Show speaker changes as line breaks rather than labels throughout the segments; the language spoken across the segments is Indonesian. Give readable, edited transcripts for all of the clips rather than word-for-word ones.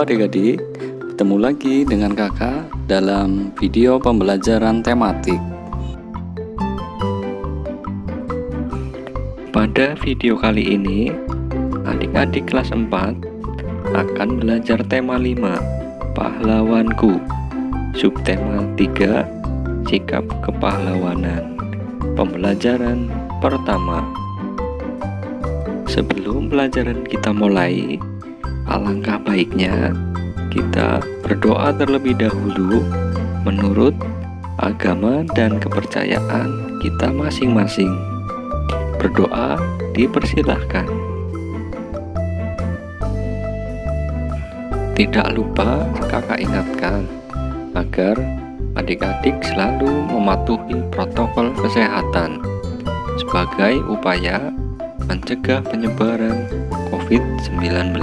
adik-adik, bertemu lagi dengan kakak dalam video pembelajaran tematik. Pada video kali ini, adik-adik kelas 4 akan belajar tema 5, pahlawanku. Subtema 3, sikap kepahlawanan. Pembelajaran pertama. Sebelum pelajaran kita mulai, alangkah baiknya kita berdoa terlebih dahulu menurut agama dan kepercayaan kita masing-masing. Berdoa dipersilahkan. Tidak lupa kakak ingatkan agar adik-adik selalu mematuhi protokol kesehatan sebagai upaya mencegah penyebaran COVID-19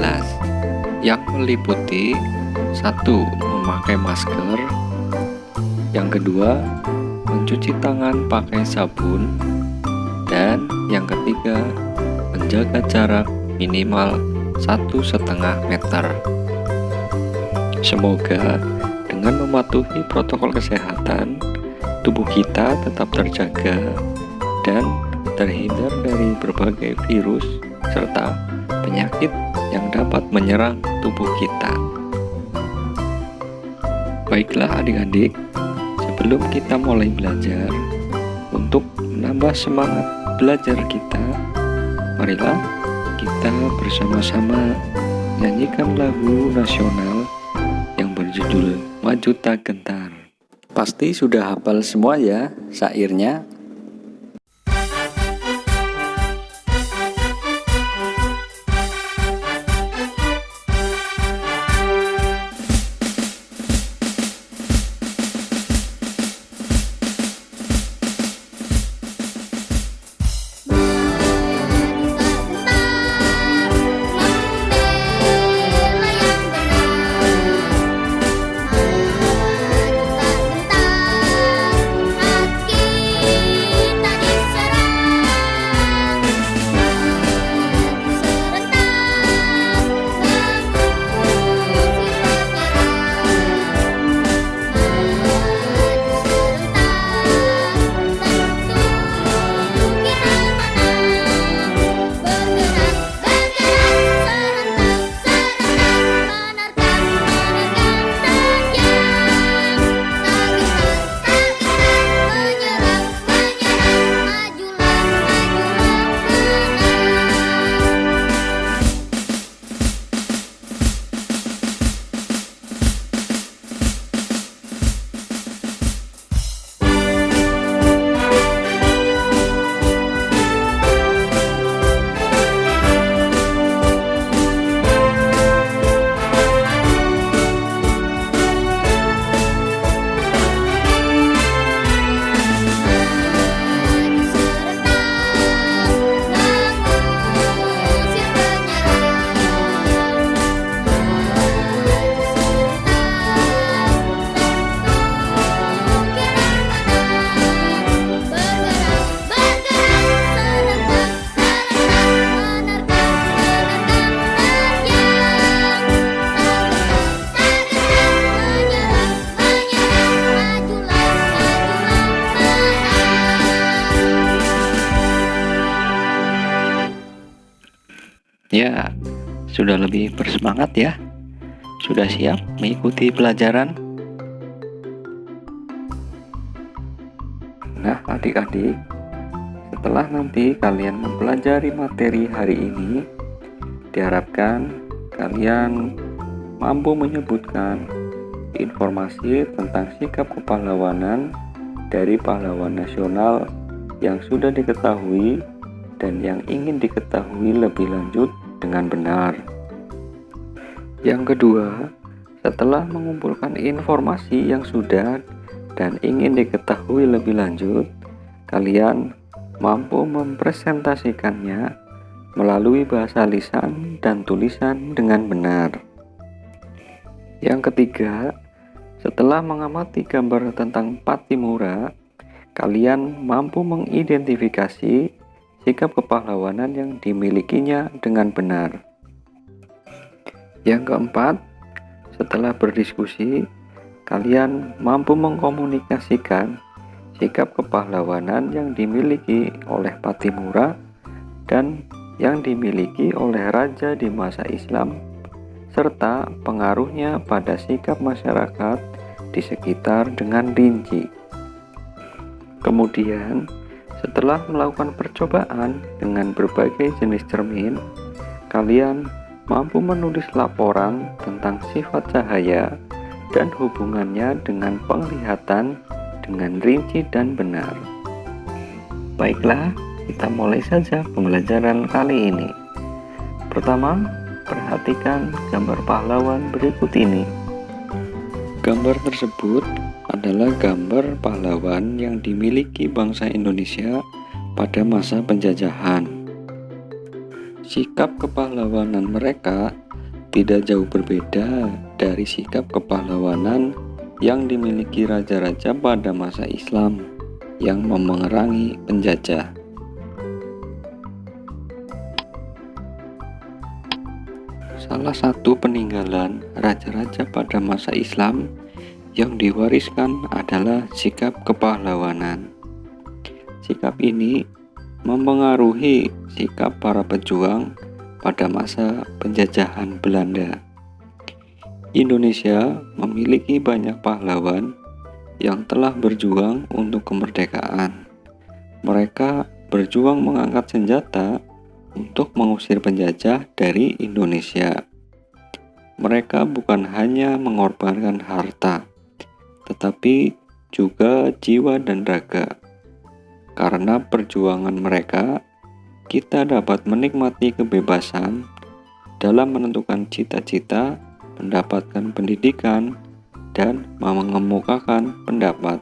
yang meliputi 1. Memakai masker, yang kedua mencuci tangan pakai sabun, dan yang ketiga menjaga jarak minimal 1,5 meter. Semoga dengan mematuhi protokol kesehatan, tubuh kita tetap terjaga dan terhindar dari berbagai virus serta penyakit yang dapat menyerang tubuh kita. Baiklah adik-adik, sebelum kita mulai belajar, untuk menambah semangat belajar kita, marilah kita bersama-sama nyanyikan lagu nasional yang berjudul Maju Tak Gentar. Pasti sudah hafal semua ya syairnya. Ya, sudah lebih bersemangat ya? Sudah siap mengikuti pelajaran? Nah, adik-adik, setelah nanti kalian mempelajari materi hari ini, diharapkan kalian mampu menyebutkan informasi tentang sikap kepahlawanan dari pahlawan nasional yang sudah diketahui dan yang ingin diketahui lebih lanjut dengan benar. Yang kedua, setelah mengumpulkan informasi yang sudah dan ingin diketahui lebih lanjut, kalian mampu mempresentasikannya melalui bahasa lisan dan tulisan dengan benar. Yang ketiga, setelah mengamati gambar tentang Pattimura, kalian mampu mengidentifikasi sikap kepahlawanan yang dimilikinya dengan benar. Yang keempat, Setelah berdiskusi, kalian mampu mengkomunikasikan sikap kepahlawanan yang dimiliki oleh Pattimura dan yang dimiliki oleh raja di masa Islam, serta pengaruhnya pada sikap masyarakat di sekitar dengan rinci. Kemudian, setelah melakukan percobaan dengan berbagai jenis cermin, kalian mampu menulis laporan tentang sifat cahaya dan hubungannya dengan penglihatan dengan rinci dan benar. Baiklah, kita mulai saja pembelajaran kali ini. Pertama, perhatikan gambar pahlawan berikut ini. Gambar tersebut adalah gambar pahlawan yang dimiliki bangsa Indonesia pada masa penjajahan. Sikap kepahlawanan mereka tidak jauh berbeda dari sikap kepahlawanan yang dimiliki raja-raja pada masa Islam yang memerangi penjajah. Salah satu peninggalan raja-raja pada masa Islam yang diwariskan adalah sikap kepahlawanan. Sikap ini mempengaruhi sikap para pejuang pada masa penjajahan Belanda. Indonesia memiliki banyak pahlawan yang telah berjuang untuk kemerdekaan. Mereka berjuang mengangkat senjata untuk mengusir penjajah dari Indonesia. Mereka bukan hanya mengorbankan harta, tetapi juga jiwa dan raga. Karena perjuangan mereka, kita dapat menikmati kebebasan dalam menentukan cita-cita, mendapatkan pendidikan, dan mengemukakan pendapat.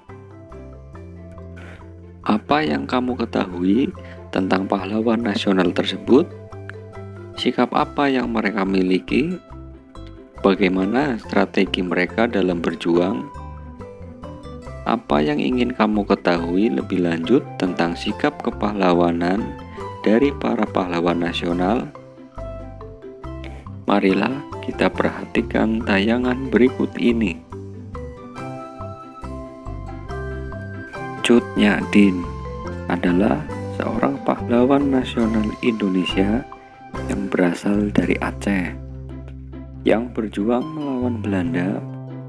Apa yang kamu ketahui tentang pahlawan nasional tersebut? Sikap apa yang mereka miliki? Bagaimana strategi mereka dalam berjuang? Apa yang ingin kamu ketahui lebih lanjut tentang sikap kepahlawanan dari para pahlawan nasional? Marilah kita perhatikan tayangan berikut ini. Cut Nyak-dien adalah seorang pahlawan nasional Indonesia yang berasal dari Aceh, yang berjuang melawan Belanda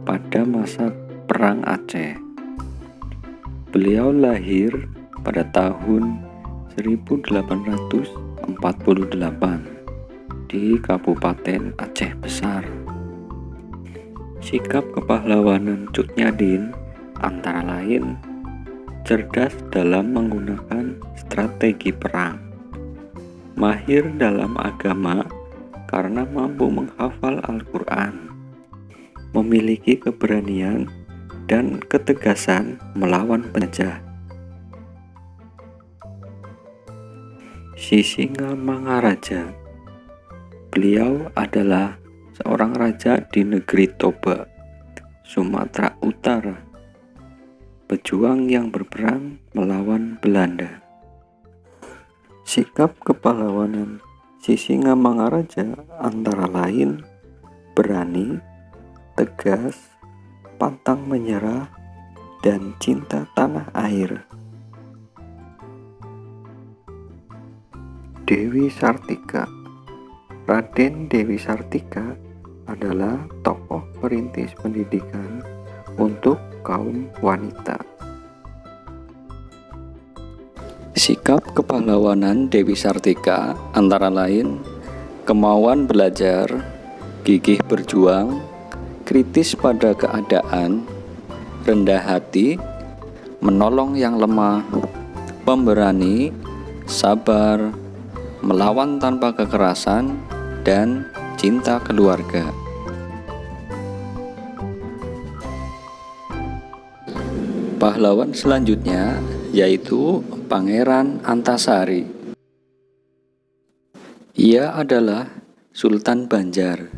pada masa Perang Aceh. Beliau lahir pada tahun 1848 di Kabupaten Aceh Besar. Sikap kepahlawanan Cut Nyak-dien antara lain cerdas dalam menggunakan strategi perang, mahir dalam agama karena mampu menghafal Al-Quran, memiliki keberanian dan ketegasan melawan penjajah. Sisingamangaraja. Beliau adalah seorang raja di negeri Toba, Sumatera Utara, pejuang yang berperang melawan Belanda. Sikap kepahlawanan Sisingamangaraja antara lain berani, tegas, pantang menyerah, dan cinta tanah air. Dewi Sartika. Raden Dewi Sartika adalah tokoh perintis pendidikan untuk kaum wanita. Sikap kepahlawanan Dewi Sartika antara lain kemauan belajar, gigih berjuang, kritis pada keadaan, rendah hati, menolong yang lemah, pemberani, sabar, melawan tanpa kekerasan, dan cinta keluarga. Pahlawan selanjutnya yaitu Pangeran Antasari. Ia adalah Sultan Banjar.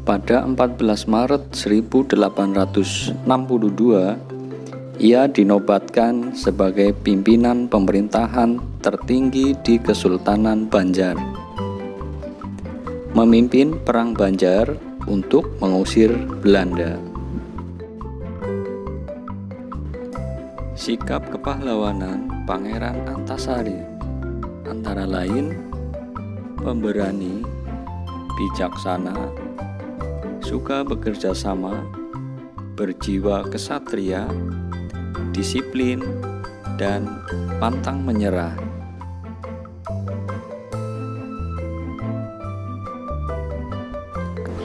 Pada 14 Maret 1862, ia dinobatkan sebagai pimpinan pemerintahan tertinggi di Kesultanan Banjar. Memimpin Perang Banjar
untuk mengusir Belanda. Sikap kepahlawanan Pangeran Antasari antara lain pemberani, bijaksana, suka bekerja sama, berjiwa kesatria, disiplin, dan pantang menyerah.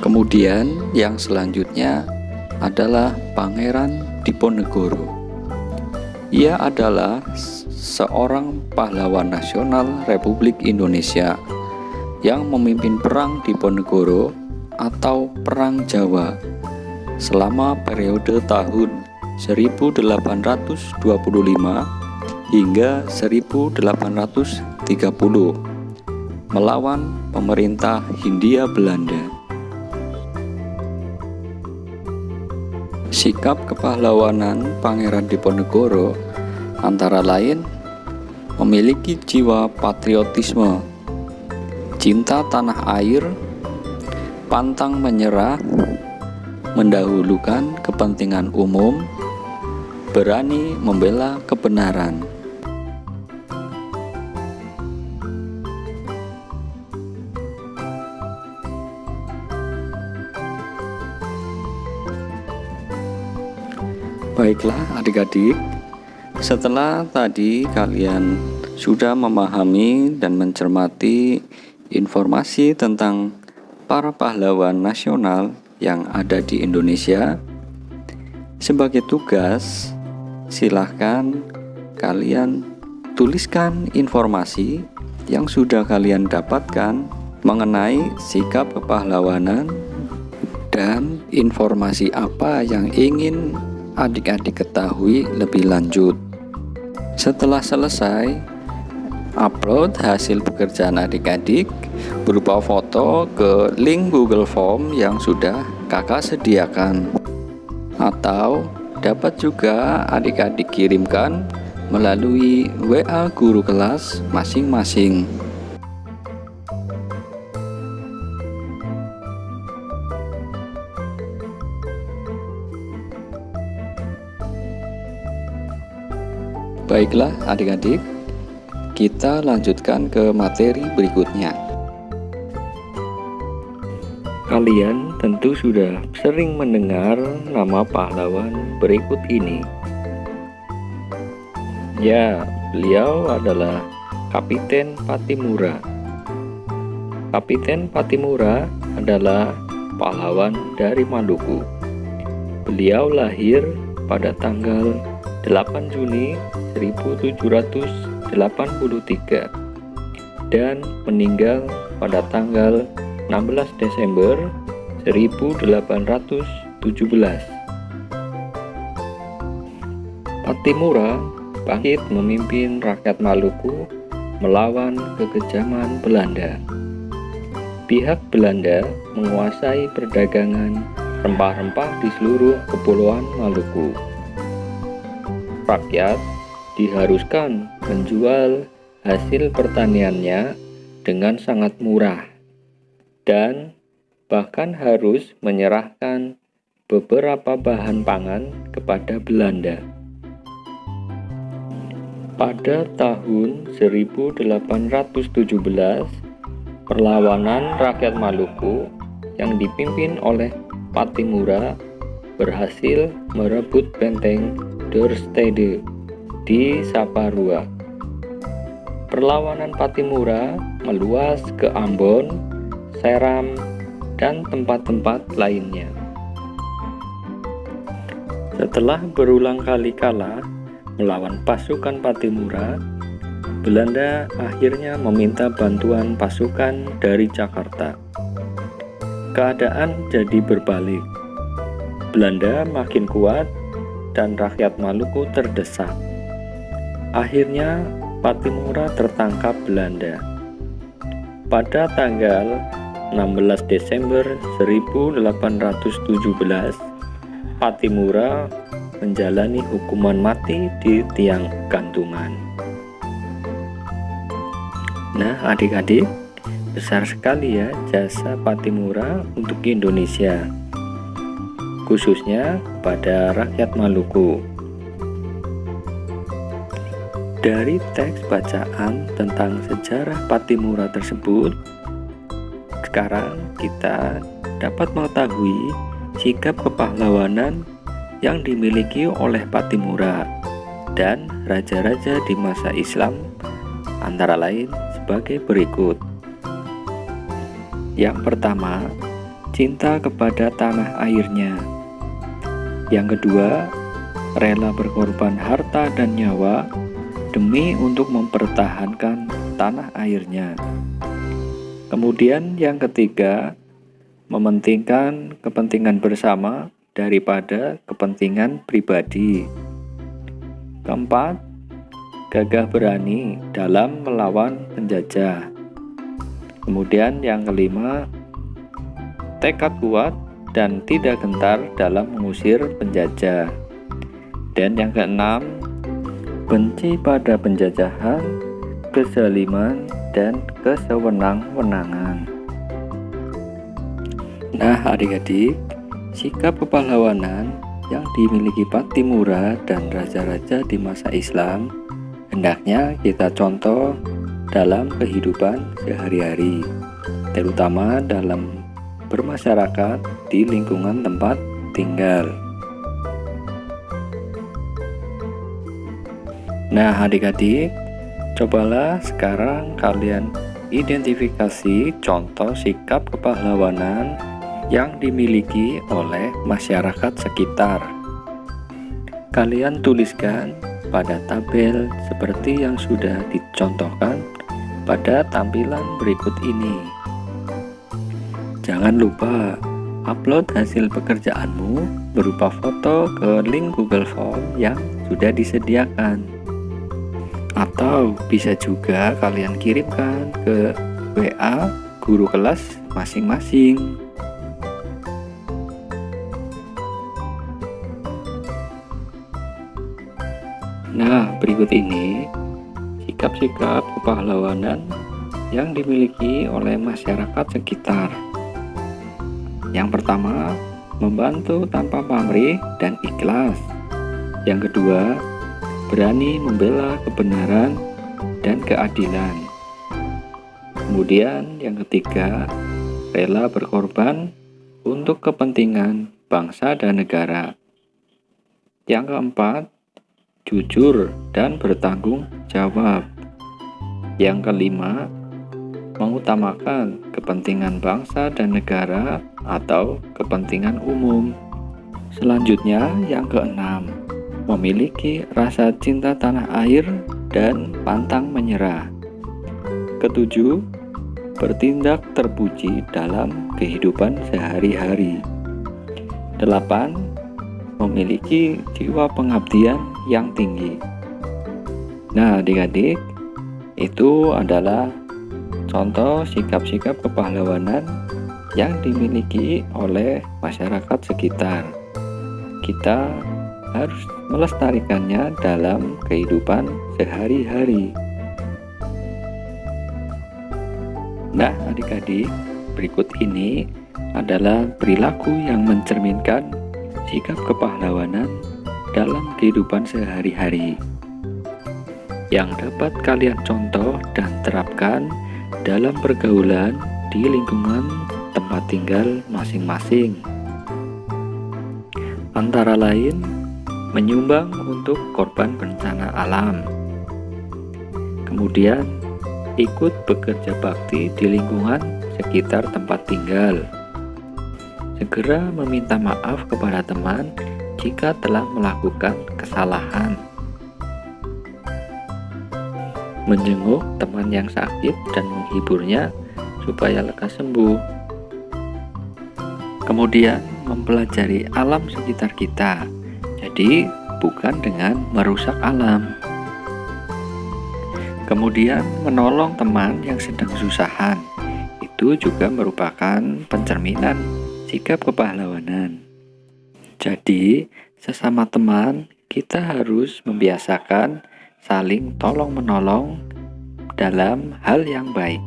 Kemudian yang selanjutnya adalah Pangeran Diponegoro. Ia adalah seorang pahlawan nasional Republik Indonesia yang memimpin Perang Diponegoro atau Perang Jawa selama periode tahun 1825 hingga 1830 melawan pemerintah Hindia Belanda. Sikap kepahlawanan Pangeran Diponegoro antara lain memiliki jiwa patriotisme, cinta tanah air, pantang menyerah, mendahulukan kepentingan umum, berani membela kebenaran. Baiklah adik-adik, setelah tadi kalian sudah memahami dan mencermati informasi tentang para pahlawan nasional yang ada di Indonesia, sebagai tugas silahkan kalian tuliskan informasi yang sudah kalian dapatkan mengenai sikap kepahlawanan dan informasi apa yang ingin adik-adik ketahui lebih lanjut. Setelah selesai, upload hasil pekerjaan adik-adik berupa foto ke link Google Form yang sudah kakak sediakan, atau dapat juga adik-adik kirimkan melalui WA guru kelas masing-masing. Baiklah adik-adik, kita lanjutkan ke materi berikutnya.
Kalian tentu sudah sering mendengar nama pahlawan berikut ini. Ya, beliau adalah Kapiten Pattimura. Kapiten Pattimura adalah pahlawan dari Maluku. Beliau lahir pada tanggal 8 Juni 1783 dan meninggal pada tanggal 16 Desember 1817. Pattimura bangkit memimpin rakyat Maluku melawan kekejaman Belanda. Pihak Belanda menguasai perdagangan rempah-rempah di seluruh kepulauan Maluku. Rakyat diharuskan menjual hasil pertaniannya dengan sangat murah dan bahkan harus menyerahkan beberapa bahan pangan kepada Belanda. Pada tahun 1817, perlawanan rakyat Maluku yang dipimpin oleh Pattimura berhasil merebut benteng Dorstede di Saparua. Perlawanan Pattimura meluas ke Ambon, Seram, dan tempat-tempat lainnya. Setelah berulang kali kalah melawan pasukan Pattimura, Belanda akhirnya meminta bantuan pasukan dari Jakarta. Keadaan jadi berbalik. Belanda makin kuat dan rakyat Maluku terdesak. Akhirnya Pattimura tertangkap Belanda. Pada tanggal 16 Desember 1817, Pattimura menjalani hukuman mati di tiang gantungan. Nah, adik-adik, Besar sekali ya jasa Pattimura untuk Indonesia, khususnya kepada rakyat Maluku. Dari teks bacaan tentang sejarah Pattimura tersebut, sekarang kita dapat mengetahui sikap kepahlawanan yang dimiliki oleh Pattimura dan raja-raja di masa Islam, antara lain sebagai berikut. Yang pertama, cinta kepada tanah airnya. Yang kedua, rela berkorban harta dan nyawa demi untuk mempertahankan tanah airnya. Kemudian yang ketiga, mementingkan kepentingan bersama daripada kepentingan pribadi. Keempat, gagah berani dalam melawan penjajah. Kemudian yang kelima, tekad kuat dan tidak gentar dalam mengusir penjajah. Dan yang keenam, benci pada penjajahan, kezaliman, dan kesewenang-wenangan. Nah adik-adik, sikap kepahlawanan yang dimiliki Pattimura dan raja-raja di masa Islam hendaknya kita contoh dalam kehidupan sehari-hari, terutama dalam bermasyarakat di lingkungan tempat tinggal. Nah adik-adik, cobalah sekarang kalian identifikasi contoh sikap kepahlawanan yang dimiliki oleh masyarakat sekitar. Kalian tuliskan pada tabel seperti yang sudah dicontohkan pada tampilan berikut ini. Jangan lupa upload hasil pekerjaanmu berupa foto ke link Google Form yang sudah disediakan. Atau bisa juga kalian kirimkan ke WA guru kelas masing-masing. Nah, berikut ini sikap-sikap kepahlawanan yang dimiliki oleh masyarakat sekitar. Yang pertama, membantu tanpa pamrih dan ikhlas. Yang kedua, berani membela kebenaran dan keadilan. Kemudian yang ketiga, rela berkorban untuk kepentingan bangsa dan negara. Yang keempat, jujur dan bertanggung jawab. Yang kelima, mengutamakan kepentingan bangsa dan negara atau kepentingan umum. Selanjutnya yang keenam, memiliki rasa cinta tanah air dan pantang menyerah. Ketujuh, bertindak terpuji dalam kehidupan sehari-hari. 8. Memiliki jiwa pengabdian yang tinggi. Nah adik-adik, itu adalah contoh sikap-sikap kepahlawanan yang dimiliki oleh masyarakat sekitar. Kita harus melestarikannya dalam kehidupan sehari-hari. Nah adik-adik, berikut ini adalah perilaku yang mencerminkan sikap kepahlawanan dalam kehidupan sehari-hari yang dapat kalian contoh dan terapkan dalam pergaulan di lingkungan tempat tinggal masing-masing. Antara lain, menyumbang untuk korban bencana alam. Kemudian, ikut bekerja bakti di lingkungan sekitar tempat tinggal. Segera meminta maaf kepada teman jika telah melakukan kesalahan. Menjenguk teman yang sakit dan menghiburnya supaya lekas sembuh. Kemudian mempelajari alam sekitar kita, jadi bukan dengan merusak alam. Kemudian menolong teman yang sedang kesusahan, itu juga merupakan pencerminan sikap kepahlawanan. Jadi sesama teman kita harus membiasakan saling tolong-menolong dalam hal yang baik.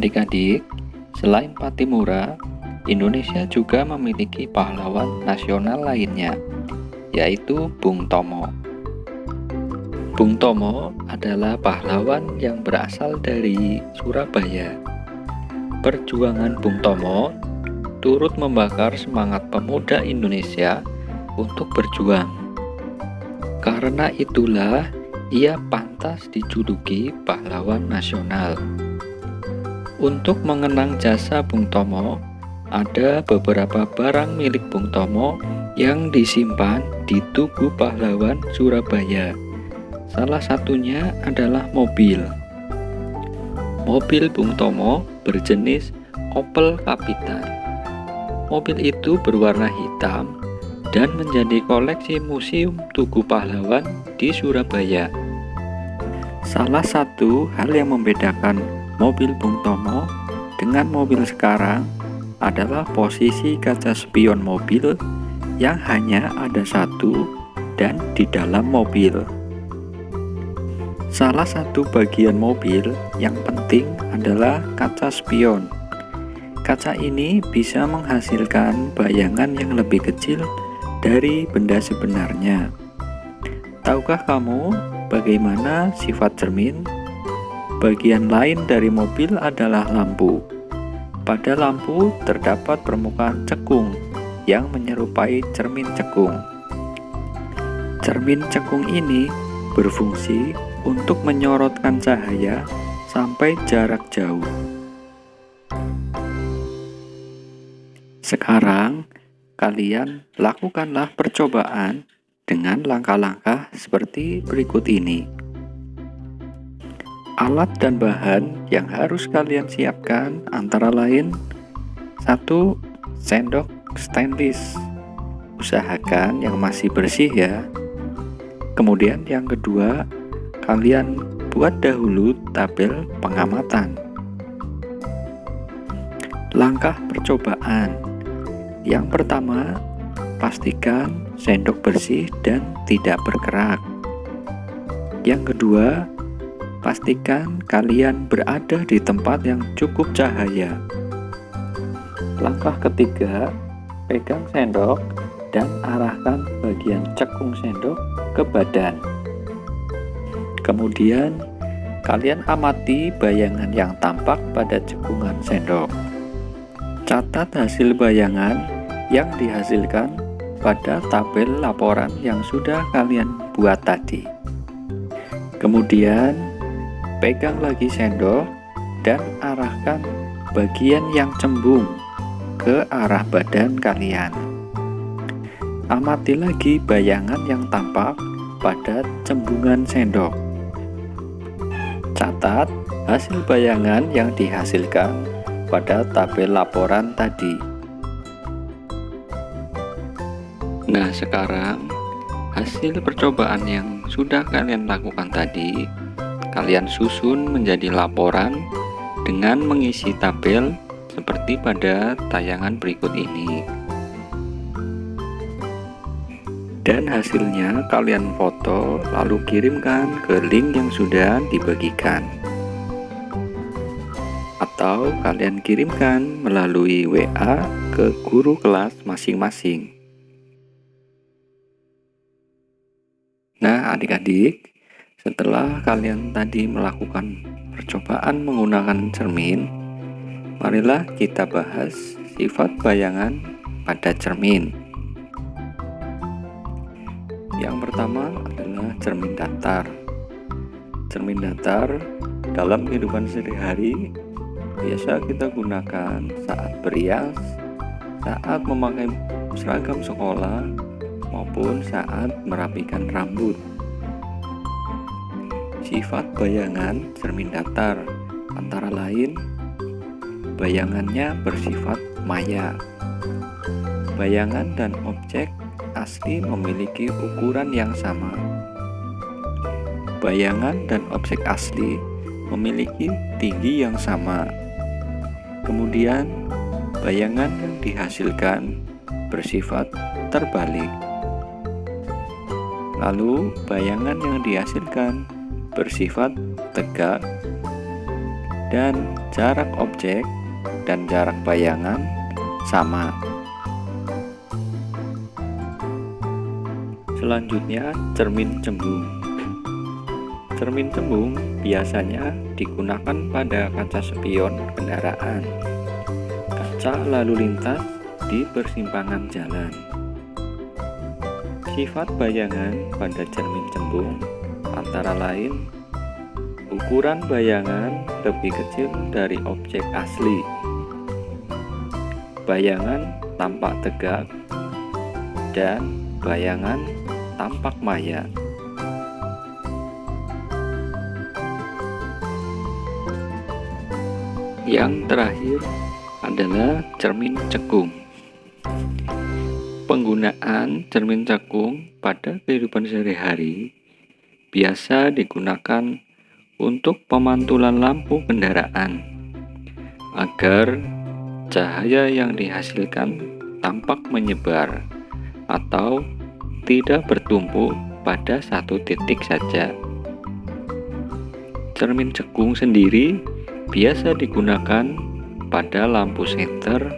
Adik-adik, selain Patimura, Indonesia juga memiliki pahlawan nasional lainnya, yaitu Bung Tomo. Bung Tomo adalah pahlawan yang berasal dari Surabaya. Perjuangan Bung Tomo turut membakar semangat pemuda Indonesia untuk berjuang. Karena itulah ia pantas dijuluki pahlawan nasional. Untuk mengenang jasa Bung Tomo, ada beberapa barang milik Bung Tomo yang disimpan di Tugu Pahlawan Surabaya. Salah satunya adalah mobil. Mobil Bung Tomo berjenis Opel Kapitan. Mobil itu berwarna hitam dan menjadi koleksi Museum Tugu Pahlawan di Surabaya. Salah satu hal yang membedakan mobil Bung Tomo dengan mobil sekarang adalah posisi kaca spion mobil yang hanya ada satu dan di dalam mobil. Salah satu bagian mobil yang penting adalah kaca spion. Kaca ini bisa menghasilkan bayangan yang lebih kecil dari benda sebenarnya. Tahukah kamu bagaimana sifat cermin? Bagian lain dari mobil adalah lampu. Pada lampu terdapat permukaan cekung yang menyerupai cermin cekung. Cermin cekung ini berfungsi untuk menyorotkan cahaya sampai jarak jauh. Sekarang, kalian lakukanlah percobaan dengan langkah-langkah seperti berikut ini. Alat dan bahan yang harus kalian siapkan antara lain: 1. Sendok stainless. Usahakan yang masih bersih ya. Kemudian yang kedua, kalian buat dahulu tabel pengamatan. Langkah percobaan. Yang pertama, pastikan sendok bersih dan tidak bergerak. Yang kedua, pastikan kalian berada di tempat yang cukup cahaya. Langkah ketiga, pegang sendok dan arahkan bagian cekung sendok ke badan. Kemudian, kalian amati bayangan yang tampak pada cekungan sendok. Catat hasil bayangan yang dihasilkan pada tabel laporan yang sudah kalian buat tadi. Kemudian, pegang lagi sendok dan arahkan bagian yang cembung ke arah badan kalian. Amati lagi bayangan yang tampak pada cembungan sendok. Catat hasil bayangan yang dihasilkan pada tabel laporan tadi. Nah, sekarang hasil percobaan yang sudah kalian lakukan tadi kalian susun menjadi laporan dengan mengisi tabel seperti pada tayangan berikut ini. Dan hasilnya kalian foto lalu kirimkan ke link yang sudah dibagikan. Atau kalian kirimkan melalui WA ke guru kelas masing-masing. Nah, adik-adik, setelah kalian tadi melakukan percobaan menggunakan cermin, marilah kita bahas sifat bayangan pada cermin. Yang pertama adalah cermin datar. Cermin datar dalam kehidupan sehari-hari biasa kita gunakan saat berias, saat memakai seragam sekolah, maupun saat merapikan rambut. Sifat bayangan cermin datar antara lain, bayangannya bersifat maya. Bayangan dan objek asli memiliki ukuran yang sama. Bayangan dan objek asli memiliki tinggi yang sama. Kemudian, bayangan yang dihasilkan bersifat terbalik. Lalu, bayangan yang dihasilkan bersifat tegak. dan jarak objek dan jarak bayangan sama. Selanjutnya, cermin cembung. Cermin cembung biasanya digunakan pada kaca spion kendaraan, kaca lalu lintas di persimpangan jalan. Sifat bayangan pada cermin cembung antara lain ukuran bayangan lebih kecil dari objek asli, bayangan tampak tegak, dan bayangan tampak maya.
Yang terakhir adalah cermin cekung. Penggunaan cermin cekung pada kehidupan sehari-hari biasa digunakan untuk pemantulan lampu kendaraan agar cahaya yang dihasilkan tampak menyebar atau tidak bertumpuk pada satu titik saja. Cermin cekung sendiri biasa digunakan pada lampu senter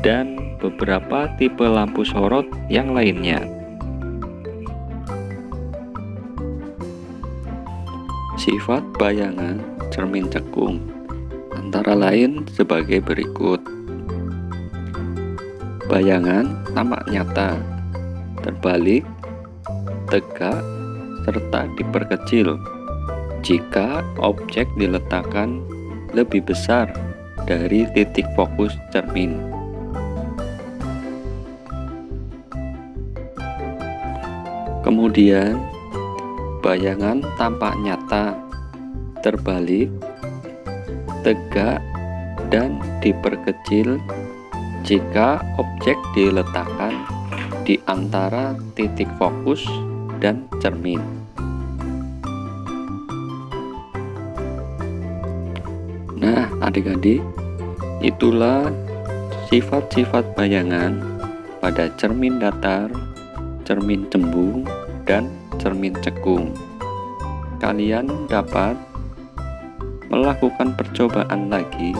dan beberapa tipe lampu sorot yang lainnya. Sifat bayangan cermin cekung antara lain sebagai berikut. Bayangan tampak nyata, terbalik, tegak, serta diperkecil jika objek diletakkan lebih besar dari titik fokus cermin. Kemudian, bayangan tampak nyata, terbalik, tegak, dan diperkecil jika objek diletakkan di antara titik fokus dan cermin. Nah, adik-adik, itulah sifat-sifat bayangan pada cermin datar, cermin cembung, dan cermin cekung. Kalian dapat melakukan percobaan lagi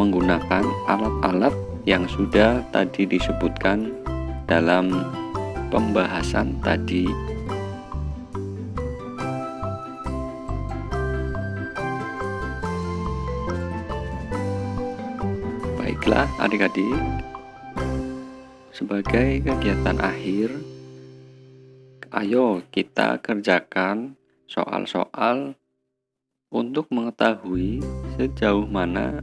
menggunakan alat-alat yang sudah tadi disebutkan dalam pembahasan tadi. Baiklah adik-adik, sebagai kegiatan akhir, ayo kita kerjakan soal-soal untuk mengetahui sejauh mana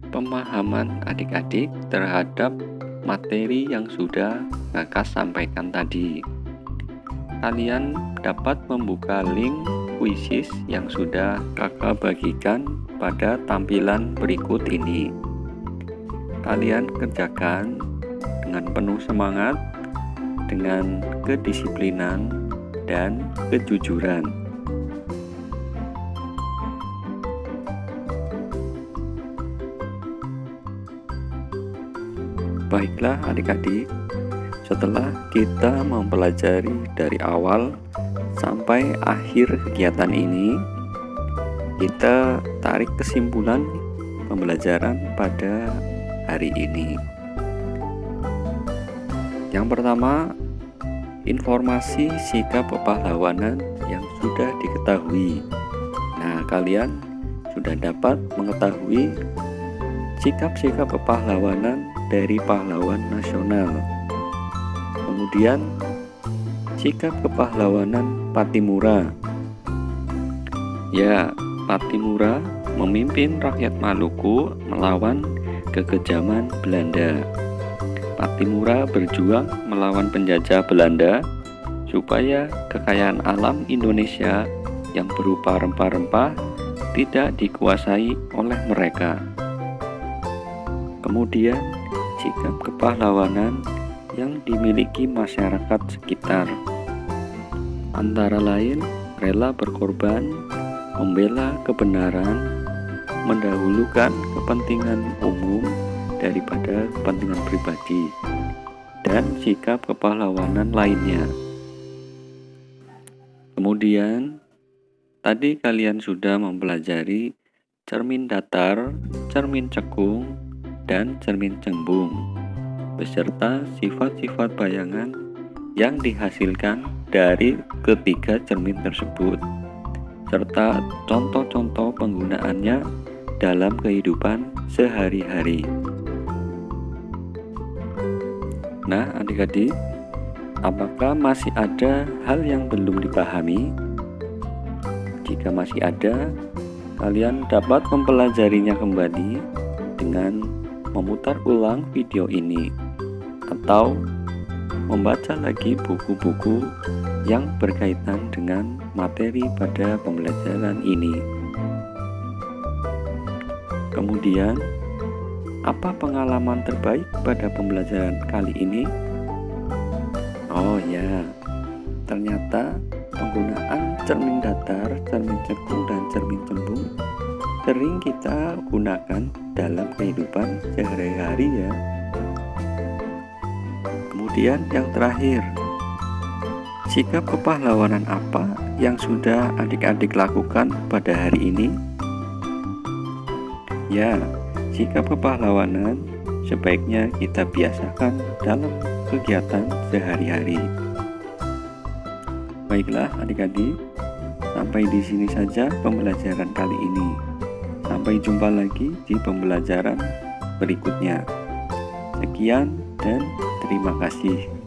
pemahaman adik-adik terhadap materi yang sudah Kakak sampaikan tadi. Kalian dapat membuka link kuisis yang sudah Kakak bagikan pada tampilan berikut ini. Kalian kerjakan dengan penuh semangat, dengan kedisiplinan dan kejujuran. Baiklah adik-adik, setelah kita mempelajari dari awal sampai akhir kegiatan ini, kita tarik kesimpulan pembelajaran pada hari ini. Yang pertama, informasi sikap kepahlawanan yang sudah diketahui. Nah, kalian sudah dapat mengetahui sikap-sikap kepahlawanan dari pahlawan nasional. Kemudian, sikap kepahlawanan Pattimura. Ya, Pattimura memimpin rakyat Maluku melawan kekejaman Belanda. Pattimura berjuang melawan penjajah Belanda supaya kekayaan alam Indonesia yang berupa rempah-rempah tidak dikuasai oleh mereka. Kemudian, sikap kepahlawanan yang dimiliki masyarakat sekitar, antara lain rela berkorban, membela kebenaran, mendahulukan kepentingan umum daripada kepentingan pribadi, dan sikap kepahlawanan lainnya. Kemudian, tadi kalian sudah mempelajari cermin datar, cermin cekung, dan cermin cembung, beserta sifat-sifat bayangan yang dihasilkan dari ketiga cermin tersebut, serta contoh-contoh penggunaannya dalam kehidupan sehari-hari. Nah, adik-adik, apakah masih ada hal yang belum dipahami? Jika masih ada, kalian dapat mempelajarinya kembali dengan memutar ulang video ini atau membaca lagi buku-buku yang berkaitan dengan materi pada pembelajaran ini. Kemudian, apa pengalaman terbaik pada pembelajaran kali ini? Oh ya, ternyata penggunaan cermin datar, cermin cekung, dan cermin cembung sering kita gunakan dalam kehidupan sehari-hari ya. Kemudian yang terakhir, sikap kepahlawanan apa yang sudah adik-adik lakukan pada hari ini? Ya, sikap kepahlawanan sebaiknya kita biasakan dalam kegiatan sehari-hari. Baiklah adik-adik, sampai di sini saja pembelajaran kali ini. Sampai jumpa lagi di pembelajaran berikutnya. Sekian dan terima kasih.